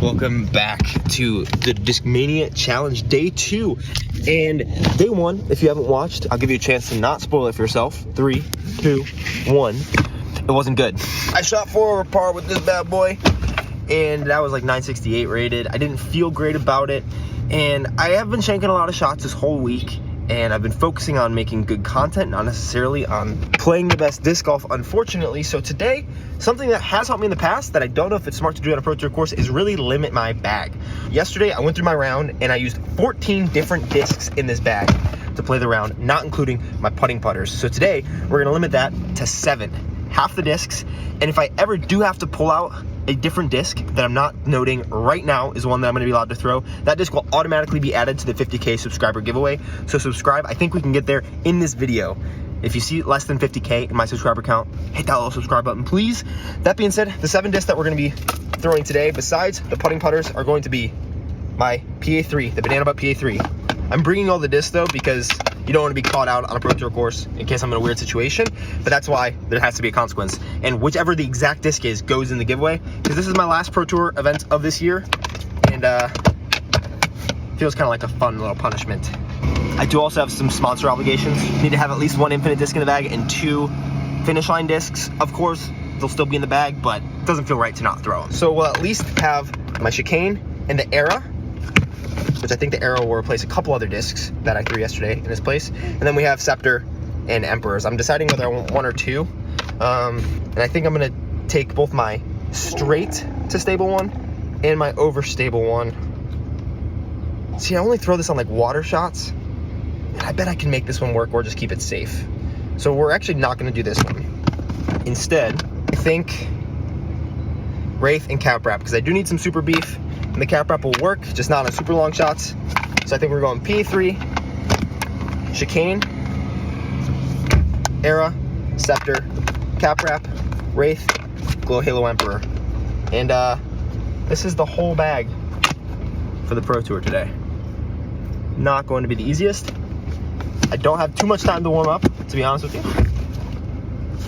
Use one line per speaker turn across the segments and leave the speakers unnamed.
Welcome back to the Discmania Challenge Day 2. And Day 1, if you haven't watched, I'll give you a chance to not spoil it for yourself. 3, 2, 1. It wasn't good. I shot 4 over par with this bad boy, and that was like 968 rated. I didn't feel great about it, and I have been shanking a lot of shots this whole week, and I've been focusing on making good content, not necessarily on playing the best disc golf, unfortunately. So today, something that has helped me in the past that I don't know if it's smart to do on a Pro Tour course is really limit my bag. Yesterday, I went through my round and I used 14 different discs in this bag to play the round, not including my putting putters. So today, we're gonna limit that to 7, half the discs. And if I ever do have to pull out a different disc that I'm not noting right now is one that I'm going to be allowed to throw, that disc will automatically be added to the 50K subscriber giveaway. So subscribe. I think we can get there in this video. If you see less than 50K in my subscriber count, hit that little subscribe button, please. That being said, the 7 discs that we're going to be throwing today, besides the putting putters, are going to be my PA3, the Banana Butt PA3. I'm bringing all the discs though because you don't want to be caught out on a Pro Tour course in case I'm in a weird situation, but that's why there has to be a consequence. And whichever the exact disc is goes in the giveaway, because this is my last Pro Tour event of this year, and feels kind of like a fun little punishment. I do also have some sponsor obligations. Need to have at least 1 infinite disc in the bag and 2 finish line discs. Of course, they'll still be in the bag, but it doesn't feel right to not throw them. So we'll at least have my chicane and the Era, which I think the Arrow will replace a couple other discs that I threw yesterday in its place. And then we have Scepter and Emperors. I'm deciding whether I want 1 or 2. And I think I'm gonna take both my straight to stable one and my overstable one. See, I only throw this on like water shots, and I bet I can make this one work or just keep it safe. So we're actually not gonna do this one. Instead, I think Wraith and Cap Wrap, because I do need some super beef. And the Cap Wrap will work, just not on super long shots. So I think we're going P3, Chicane, Era, Scepter, Cap Wrap, Wraith, Glow Halo Emperor. And this is the whole bag for the Pro Tour today. Not going to be the easiest. I don't have too much time to warm up, to be honest with you.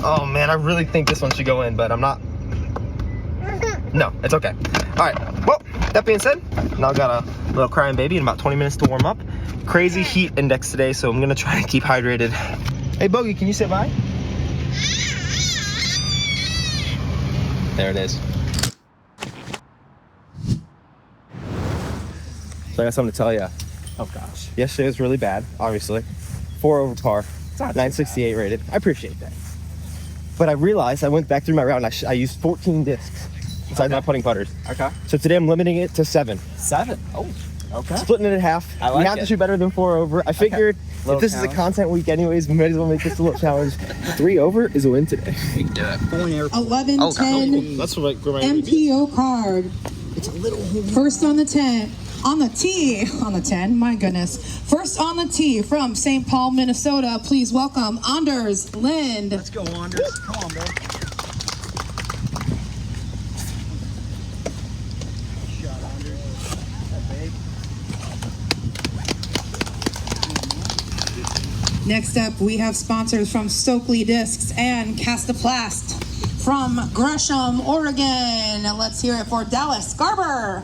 Oh man, I really think this one should go in, but I'm not. No, it's okay. All right, well, that being said, now I've got a little crying baby in about 20 minutes to warm up. Crazy heat index today, so I'm gonna try and keep hydrated. Hey, Bogey, can you say bye? There it is. So I got something to tell you.
Oh gosh.
Yesterday was really bad, obviously. 4 over par, 968 rated. I appreciate that. But I realized I went back through my round and I used 14 discs besides my putting putters.
Okay.
So today I'm limiting it to 7.
7? Oh, okay.
Splitting it in half.
I like
we have to shoot better than 4 over. I figured if this is a content week anyways, we might as well make this a little challenge. 3 over is a win today. We can do it.
11-10
That's what my
MPO card. It's a little first on the 10. On the tee, on the 10, my goodness. First on the tee from St. Paul, Minnesota. Please welcome Anders Lind.
Let's go, Anders. Come on, bro.
Next up, we have sponsors from Stokely Discs and Castaplast from Gresham, Oregon. Let's hear it for Dallas Garber.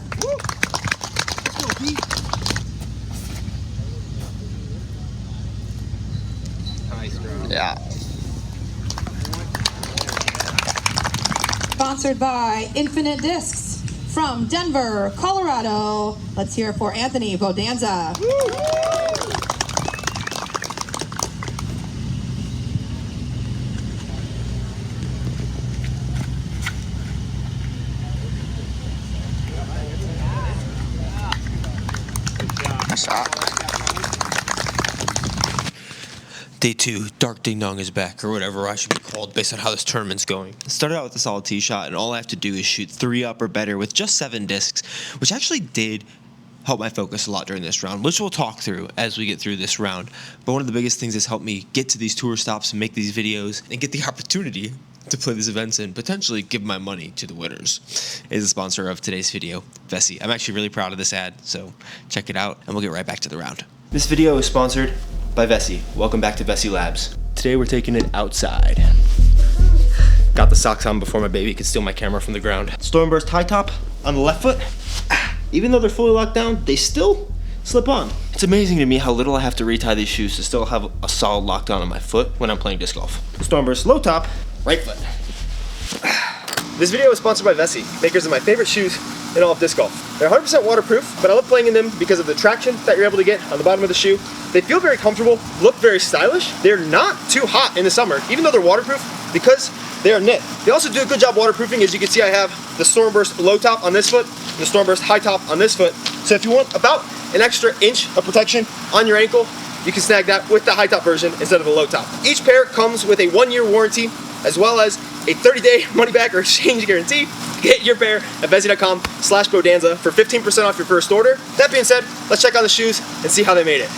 Yeah.
Sponsored by Infinite Discs from Denver, Colorado. Let's hear it for Anthony Bodanza.
Day 2, Dark Ding Dong is back, or whatever I should be called based on how this tournament's going. I started out with a solid tee shot, and all I have to do is shoot 3 up or better with just 7 discs, which actually did help my focus a lot during this round, which we'll talk through as we get through this round. But one of the biggest things that's helped me get to these tour stops and make these videos and get the opportunity to play these events and potentially give my money to the winners is the sponsor of today's video, Vessi. I'm actually really proud of this ad, so check it out, and we'll get right back to the round. This video is sponsored by Vessi. Welcome back to Vessi Labs. Today we're taking it outside. Got the socks on before my baby could steal my camera from the ground. Stormburst high top on the left foot,
even though they're fully locked down, they still slip on. It's amazing to me how little I have to retie these shoes to still have a solid lockdown on my foot when I'm playing disc golf. Stormburst low top, right foot. This video is sponsored by Vessi, makers of my favorite shoes in all of disc golf. They're 100% waterproof, but I love playing in them because of the traction that you're able to get on the bottom of the shoe. They feel very comfortable, look very stylish. They're not too hot in the summer, even though they're waterproof, because they are knit. They also do a good job waterproofing. As you can see, I have the Stormburst low top on this foot, and the Stormburst high top on this foot. So if you want about an extra inch of protection on your ankle, you can snag that with the high top version instead of the low top. Each pair comes with a 1-year warranty, as well as a 30-day money-back or exchange guarantee. Get your pair at Vessi.com/Bodanza for 15% off your first order. That being said, let's check out the shoes and see how they made it.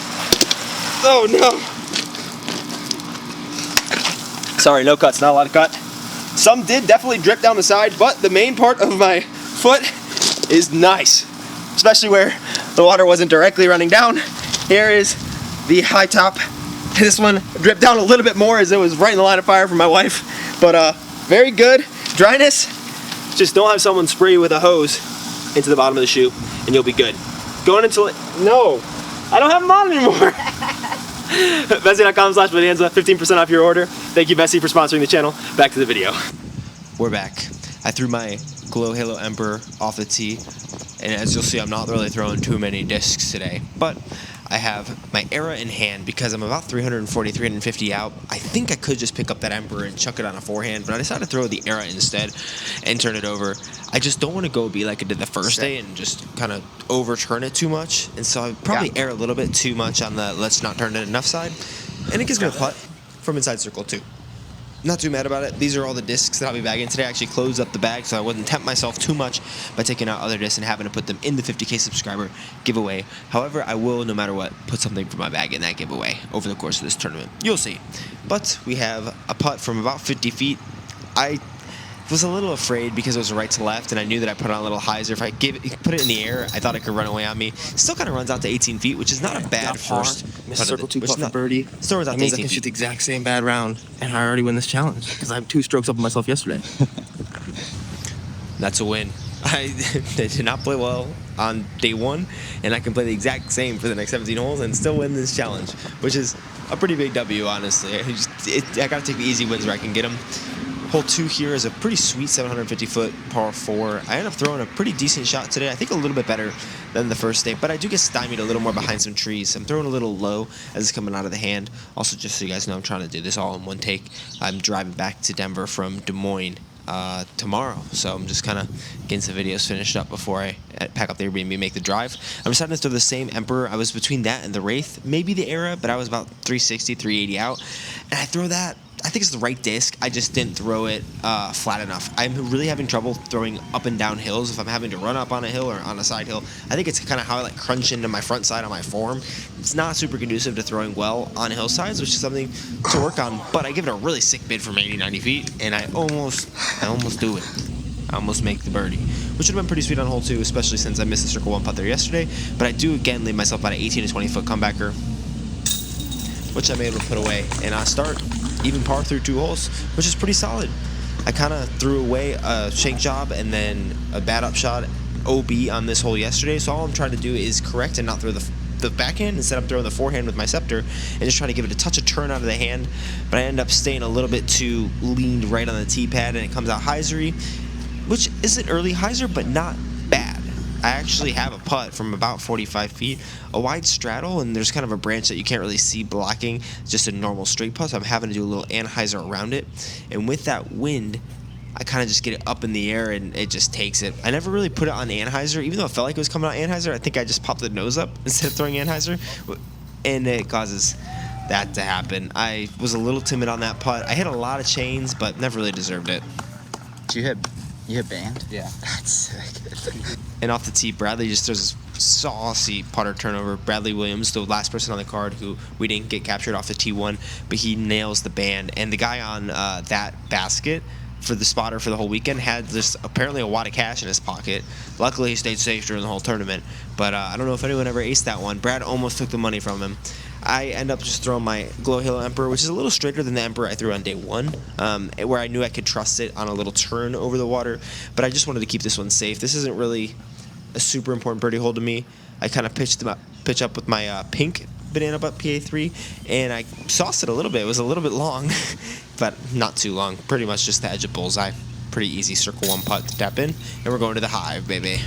Oh no. Sorry, no cuts, not a lot of cut. Some did definitely drip down the side, but the main part of my foot is nice, especially where the water wasn't directly running down. Here is the high top. This one dripped down a little bit more as it was right in the line of fire for my wife, but very good. Dryness, just don't have someone spray you with a hose into the bottom of the shoe and you'll be good. Going into it, no, I don't have them on anymore. Vessi.com/Bodanza, 15% off your order. Thank you, Vessi, for sponsoring the channel. Back to the video.
We're back. I threw my Glow Halo Emperor off the tee, and as you'll see, I'm not really throwing too many discs today, but I have my Era in hand because I'm about 340, 350 out. I think I could just pick up that Emperor and chuck it on a forehand, but I decided to throw the Era instead and turn it over. I just don't want to go be like I did the first day and just kind of overturn it too much, and so I probably err a little bit too much on the let's not turn it enough side, and it gives me a putt from inside circle too. Not too mad about it. These are all the discs that I'll be bagging today. I actually closed up the bag so I wouldn't tempt myself too much by taking out other discs and having to put them in the 50K subscriber giveaway. However, I will, no matter what, put something from my bag in that giveaway over the course of this tournament. You'll see. But we have a putt from about 50 feet. I was a little afraid because it was right to left, and I knew that I put on a little hyzer. If I put it in the air, I thought it could run away on me. Still kind of runs out to 18 feet, which is not a bad first.
Missed circle 2 putt for birdie.
Still runs out
That
to
means
18
I can
feet.
shoot the exact same bad round, and I already win this challenge because I have 2 strokes up on myself yesterday.
That's a win. I did not play well on day 1, and I can play the exact same for the next 17 holes and still win this challenge, which is a pretty big W, honestly. I got to take the easy wins where I can get them. Hole 2 here is a pretty sweet 750-foot par 4. I end up throwing a pretty decent shot today. I think a little bit better than the first day, but I do get stymied a little more behind some trees. I'm throwing a little low as it's coming out of the hand. Also, just so you guys know, I'm trying to do this all in one take. I'm driving back to Denver from Des Moines tomorrow, so I'm just kind of getting some videos finished up before I pack up the Airbnb and make the drive. I'm deciding to throw the same Emperor. I was between that and the Wraith, maybe the Era, but I was about 360, 380 out, and I throw that. I think it's the right disc. I just didn't throw it flat enough. I'm really having trouble throwing up and down hills if I'm having to run up on a hill or on a side hill. I think it's kind of how I like crunch into my front side on my form. It's not super conducive to throwing well on hillsides, which is something to work on. But I give it a really sick bid from 80, 90 feet, and I almost do it. I almost make the birdie, which would have been pretty sweet on hole 2, especially since I missed the circle 1 putt there yesterday. But I do again leave myself about an 18 to 20 foot comebacker, which I'm able to put away, and I start even par through 2 holes, which is pretty solid. I kind of threw away a shank job and then a bad upshot OB on this hole yesterday, so all I'm trying to do is correct and not throw the backhand. Instead, I'm throwing the forehand with my scepter and just trying to give it a touch of turn out of the hand, but I end up staying a little bit too leaned right on the tee pad, and it comes out hyzery, which isn't early hyzer, but not bad. I actually have a putt from about 45 feet, a wide straddle, and there's kind of a branch that you can't really see blocking, just a normal straight putt, so I'm having to do a little anhyzer around it, and with that wind, I kind of just get it up in the air, and it just takes it. I never really put it on anhyzer, even though it felt like it was coming out anhyzer. I think I just popped the nose up instead of throwing anhyzer, and it causes that to happen. I was a little timid on that putt. I hit a lot of chains, but never really deserved it.
You hit band?
Yeah.
That's sick.
And off the tee, Bradley just throws this saucy putter turnover. Bradley Williams, the last person on the card who we didn't get captured off the T1, but he nails the band. And the guy on that basket for the spotter for the whole weekend had just apparently a wad of cash in his pocket. Luckily, he stayed safe during the whole tournament. But I don't know if anyone ever aced that one. Brad almost took the money from him. I end up just throwing my Glow Halo Emperor, which is a little straighter than the Emperor I threw on day 1, where I knew I could trust it on a little turn over the water, but I just wanted to keep this one safe. This isn't really a super important birdie hole to me. I kind of pitch up with my pink banana butt PA3, and I sauced it a little bit. It was a little bit long, but not too long. Pretty much just the edge of bullseye. Pretty easy circle 1 putt to tap in, and we're going to the hive, baby.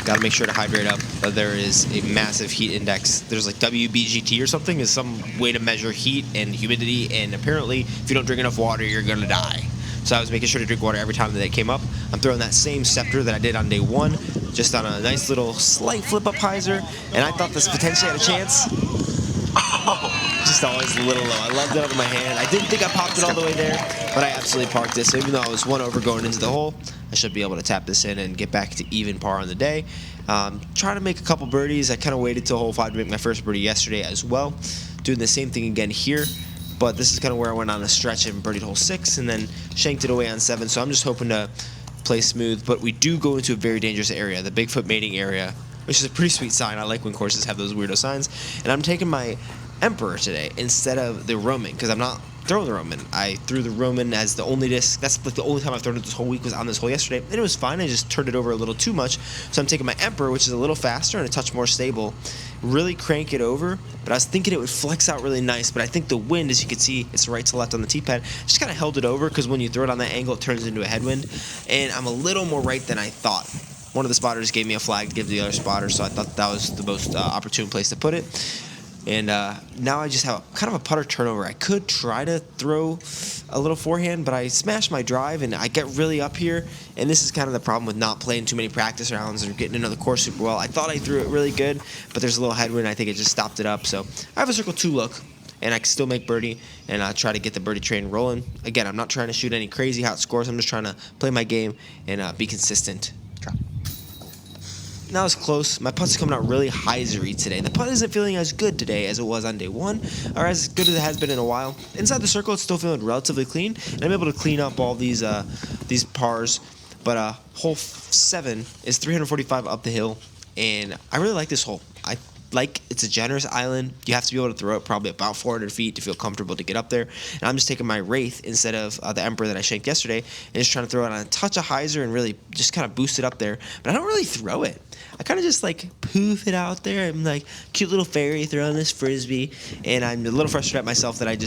Got to make sure to hydrate up. There is a massive heat index. There's like WBGT or something, is some way to measure heat and humidity, and apparently if you don't drink enough water, you're gonna die. So I was making sure to drink water every time that it came up. I'm throwing that same scepter that I did on day 1, just on a nice little slight flip up hyzer, and I thought this potentially had a chance. Just always a little low. I loved it out of my hand. I didn't think I popped it all the way there, but I absolutely parked this. So even though I was 1 over going into the hole, I should be able to tap this in and get back to even par on the day. Trying to make a couple birdies. I kind of waited till hole 5 to make my first birdie yesterday as well. Doing the same thing again here, but this is kind of where I went on a stretch and birdied hole 6 and then shanked it away on 7. So I'm just hoping to play smooth, but we do go into a very dangerous area, the Bigfoot mating area, which is a pretty sweet sign. I like when courses have those weirdo signs. And I'm taking my Emperor today instead of the Roman, because I'm not throwing the Roman. I threw the Roman as the only disc. That's like the only time I've thrown it this whole week was on this hole yesterday, and it was fine. I just turned it over a little too much. So I'm taking my Emperor, which is a little faster and a touch more stable, really crank it over. But I was thinking it would flex out really nice, but I think the wind, as you can see, it's right to left on the tee pad, just kind of held it over, because when you throw it on that angle, it turns into a headwind, and I'm a little more right than I thought. One of the spotters gave me a flag to give to the other spotter, so I thought that was the most opportune place to put it. And now I just have kind of a putter turnover. I could try to throw a little forehand, but I smash my drive and I get really up here. And this is kind of the problem with not playing too many practice rounds or getting to know the course super well. I thought I threw it really good, but there's a little headwind. I think it just stopped it up. So I have a circle 2 look, and I can still make birdie and try to get the birdie train rolling. Again, I'm not trying to shoot any crazy hot scores. I'm just trying to play my game and be consistent. That was close. My putt's coming out really hyzery today. The putt isn't feeling as good today as it was on day 1, or as good as it has been in a while. Inside the circle, it's still feeling relatively clean, and I'm able to clean up all these pars. But hole 7 is 345 up the hill, and I really like this hole. It's a generous island. You have to be able to throw it probably about 400 feet to feel comfortable to get up there. And I'm just taking my Wraith instead of the Emperor that I shanked yesterday, and just trying to throw it on a touch of hyzer and really just kind of boost it up there. But I don't really throw it. I kind of just like poof it out there. I'm like cute little fairy throwing this frisbee, and I'm a little frustrated at myself that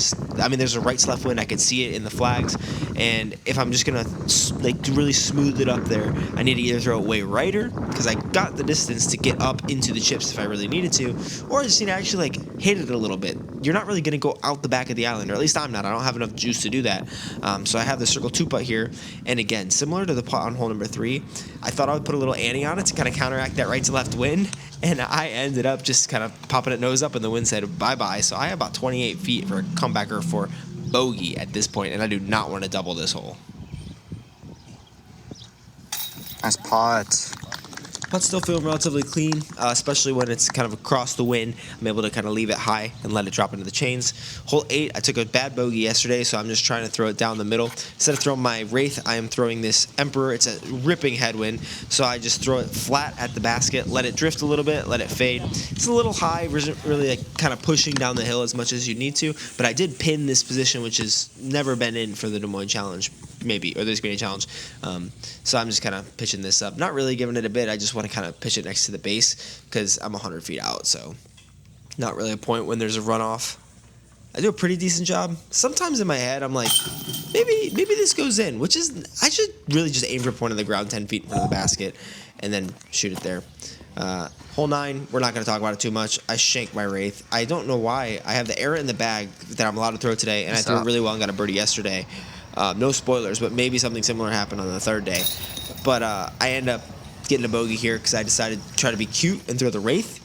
there's a right to left wind. I can see it in the flags, and if I'm just gonna like really smooth it up there, I need to either throw it way righter, because I got the distance to get up into the chips if I really needed to, or I just need to actually like hit it a little bit. You're not really gonna go out the back of the island, or at least I'm not. I don't have enough juice to do that. So I have the circle 2 putt here, and again, similar to the putt on hole number 3, I thought I would put a little ante on it to kind of counteract that right to left wind, and I ended up just kind of popping it nose up, and the wind said bye-bye. So I have about 28 feet for a comebacker for bogey at this point, and I do not want to double this hole.
Nice putt.
Putt's still feeling relatively clean, especially when it's kind of across the wind. I'm able to kind of leave it high and let it drop into the chains. Hole 8, I took a bad bogey yesterday, so I'm just trying to throw it down the middle. Instead of throwing my Wraith, I am throwing this Emperor. It's a ripping headwind, so I just throw it flat at the basket, let it drift a little bit, let it fade. It's a little high, isn't really like kind of pushing down the hill as much as you need to, but I did pin this position, which has never been in for the Des Moines Challenge, maybe, or the Discmania Challenge. So I'm just kind of pitching this up. Not really giving it a bit. I just want to kind of pitch it next to the base because I'm 100 feet out, so not really a point when there's a runoff. I do a pretty decent job. Sometimes in my head, I'm like, maybe this goes in, which is, I should really just aim for a point on the ground 10 feet in front of the basket and then shoot it there. Hole 9, we're not going to talk about it too much. I shanked my Wraith. I don't know why. I have the error in the bag that I'm allowed to throw today, and I threw it really well and got a birdie yesterday. No spoilers, but maybe something similar happened on the 3rd day. But I end up getting a bogey here because I decided to try to be cute and throw the Wraith.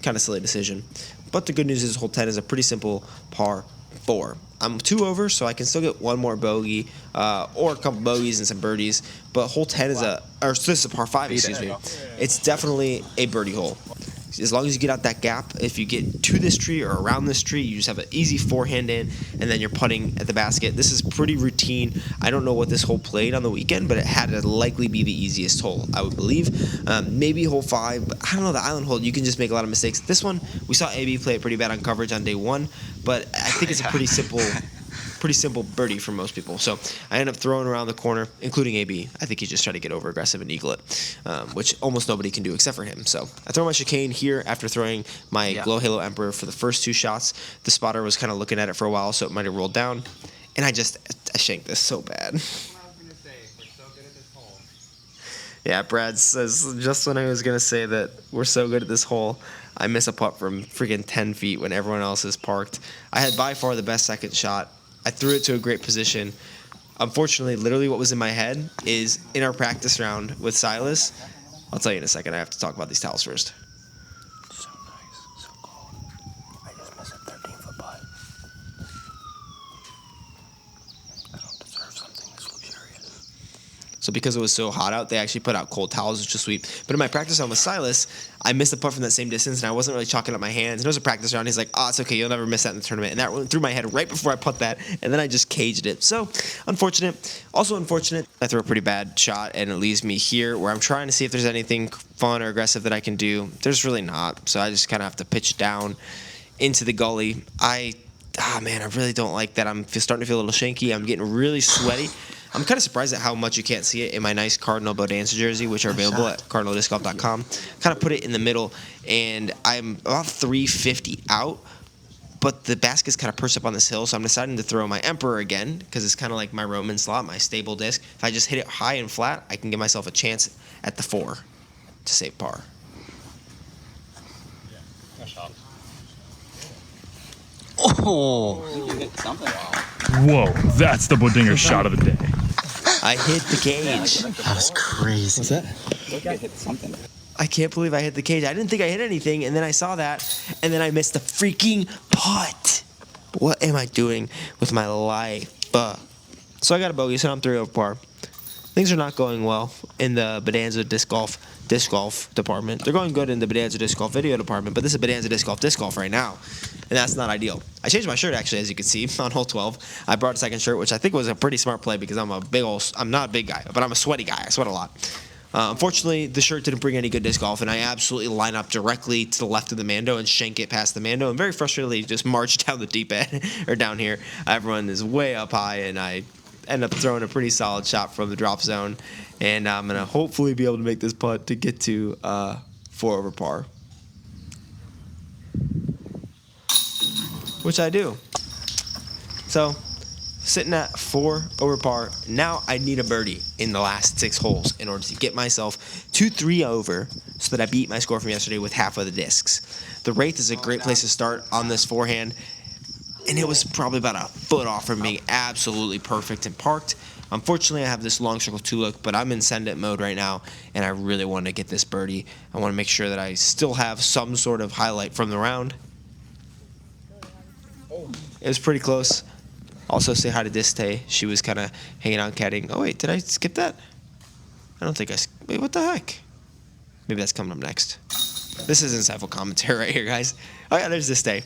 Kind of silly decision. But the good news is hole 10 is a pretty simple par 4. I'm 2 over, so I can still get one more bogey or a couple bogeys and some birdies. But hole 10 is this is a par 5, excuse me. It's definitely a birdie hole. As long as you get out that gap, if you get to this tree or around this tree, you just have an easy forehand in, and then you're putting at the basket. This is pretty routine. I don't know what this hole played on the weekend, but it had to likely be the easiest hole, I would believe. Maybe hole 5, but I don't know, the island hole, you can just make a lot of mistakes. This one, we saw AB play it pretty bad on coverage on day 1, but I think it's a pretty simple birdie for most people. So I end up throwing around the corner, including AB. I think he just tried to get over aggressive and eagle it, which almost nobody can do except for him. So I throw my chicane here after throwing my Glow Halo Emperor for the first 2 shots. The spotter was kind of looking at it for a while, so it might have rolled down. And I shanked this so bad. Yeah, Brad says, just when I was going to say that we're so good at this hole, I miss a putt from freaking 10 feet when everyone else is parked. I had by far the best second shot. I threw it to a great position. Unfortunately, literally what was in my head is in our practice round with Silas. I'll tell you in a second. I have to talk about these towels first.
So nice, so cool. I just missed a 13-foot putt. I don't deserve something this luxurious.
So because it was so hot out, they actually put out cold towels to sweep. But in my practice round with Silas, I missed a putt from that same distance, and I wasn't really chalking up my hands. And it was a practice round. He's like, "Oh, it's okay. You'll never miss that in the tournament." And that went through my head right before I put that, and then I just caged it. So unfortunate. Also unfortunate, I threw a pretty bad shot, and it leaves me here where I'm trying to see if there's anything fun or aggressive that I can do. There's really not. So I just kind of have to pitch down into the gully. Man, I really don't like that. I'm starting to feel a little shanky. I'm getting really sweaty. I'm kind of surprised at how much you can't see it in my nice Cardinal Bonanza jersey, which are available at cardinaldiscgolf.com. Kind of put it in the middle, and I'm about 350 out, but the basket's kind of perched up on this hill, so I'm deciding to throw my Emperor again because it's kind of like my Roman slot, my stable disc. If I just hit it high and flat, I can give myself a chance at the 4 to save par.
Yeah, nice shot.
Oh!
You hit something.
Whoa, that's the Bodinger shot of the day.
I hit the cage.
That was crazy.
What's that?
Look, I hit something.
I can't believe I hit the cage. I didn't think I hit anything, and then I saw that, and then I missed the freaking putt. What am I doing with my life? So I got a bogey, so I'm 3 over par. Things are not going well in the Bonanza disc golf department. They're going good in the Bonanza disc golf video department, but this is Bonanza disc golf right now, and that's not ideal. I changed my shirt actually, as you can see, on hole 12. I brought a second shirt, which I think was a pretty smart play because I'm not a big guy, but I'm a sweaty guy. I sweat a lot. Unfortunately, the shirt didn't bring any good disc golf, and I absolutely line up directly to the left of the Mando and shank it past the Mando, and very frustratedly just march down the deep end, or down here. Everyone is way up high, and I end up throwing a pretty solid shot from the drop zone, and I'm going to hopefully be able to make this putt to get to 4 over par. Which I do. So, sitting at 4 over par. Now I need a birdie in the last 6 holes in order to get myself to 3 over so that I beat my score from yesterday with half of the discs. The Wraith is a great place to start on this forehand, and it was probably about a foot off from being absolutely perfect and parked. Unfortunately, I have this long circle 2 look, but I'm in send it mode right now, and I really want to get this birdie. I want to make sure that I still have some sort of highlight from the round. It was pretty close. Also, say hi to Diste. She was kind of hanging out caddying. Oh, wait, did I skip that? I don't think wait, what the heck? Maybe that's coming up next. This is insightful commentary right here, guys. Oh, yeah, there's Diste.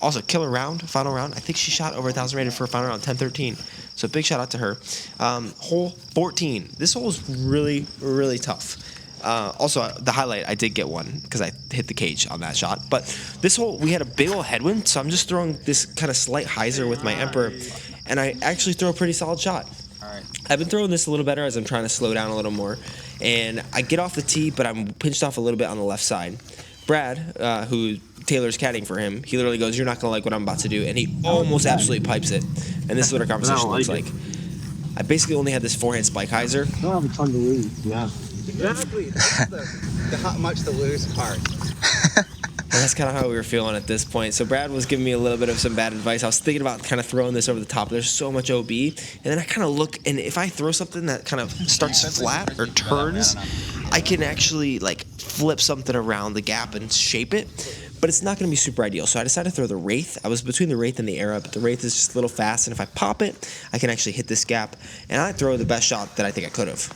Also, killer round, final round. I think she shot over 1,000 rated for a final round, 10-13. So big shout out to her. Hole 14. This hole is really, really tough. Also, the highlight, I did get one because I hit the cage on that shot. But this hole, we had a big old headwind, so I'm just throwing this kind of slight hyzer with my Emperor, and I actually throw a pretty solid shot. I've been throwing this a little better as I'm trying to slow down a little more. And I get off the tee, but I'm pinched off a little bit on the left side. Brad, who Taylor's caddying for him, he literally goes, "You're not going to like what I'm about to do." And he almost absolutely pipes it. And this is what our conversation looks like. I basically only had this forehand spike hyzer.
I don't have a ton to lose. Yeah.
Exactly. That's the how much to lose part.
And that's kind of how we were feeling at this point. So Brad was giving me a little bit of some bad advice. I was thinking about kind of throwing this over the top. There's so much OB. And then I kind of look, and if I throw something that kind of starts flat or turns, I can actually like flip something around the gap and shape it. But it's not going to be super ideal. So I decided to throw the Wraith. I was between the Wraith and the Era, but the Wraith is just a little fast. And if I pop it, I can actually hit this gap. And I throw the best shot that I think I could have.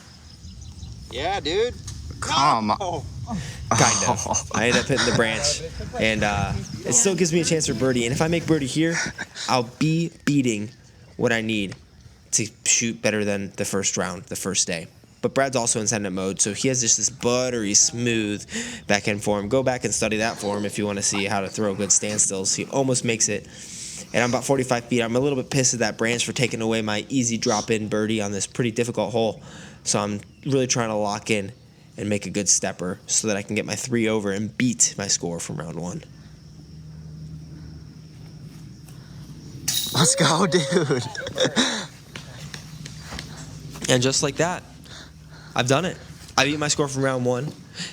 Yeah, dude.
Come
Oh,
Kind of. I ended up hitting the branch, and it still gives me a chance for birdie. And if I make birdie here, I'll be beating what I need to shoot better than the first round, the first day. But Brad's also in send-up mode, so he has just this buttery smooth backhand form. Go back and study that for him if you want to see how to throw good standstills. He almost makes it. And I'm about 45 feet. I'm a little bit pissed at that branch for taking away my easy drop-in birdie on this pretty difficult hole. So I'm really trying to lock in and make a good stepper so that I can get my 3 over and beat my score from round 1.
Let's go, dude.
And just like that, I've done it. I beat my score from round 1.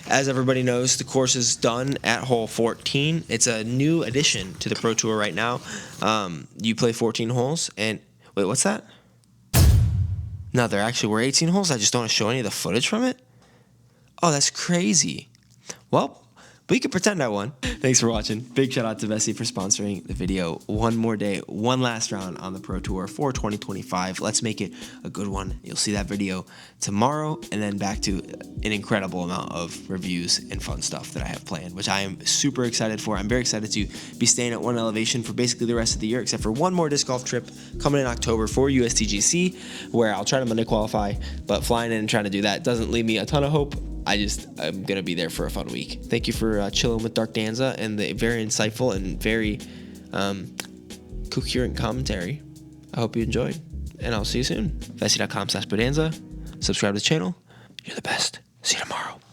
As everybody knows, the course is done at hole 14. It's a new addition to the Pro Tour right now. You play 14 holes, and wait, what's that? No, there actually were 18 holes. I just don't want to show any of the footage from it. Oh, that's crazy. Well, we can pretend I won. Thanks for watching. Big shout out to Vessi for sponsoring the video. One more day, one last round on the Pro Tour for 2025. Let's make it a good one. You'll see that video tomorrow, and then back to an incredible amount of reviews and fun stuff that I have planned, which I am super excited for. I'm very excited to be staying at one elevation for basically the rest of the year, except for one more disc golf trip coming in October for USTGC, where I'll try to Monday qualify, but flying in and trying to do that doesn't leave me a ton of hope. I'm going to be there for a fun week. Thank you for chilling with Dark Danza and the very insightful and very coherent commentary. I hope you enjoyed, and I'll see you soon. Vessi.com/Bodanza. Subscribe to the channel. You're the best. See you tomorrow.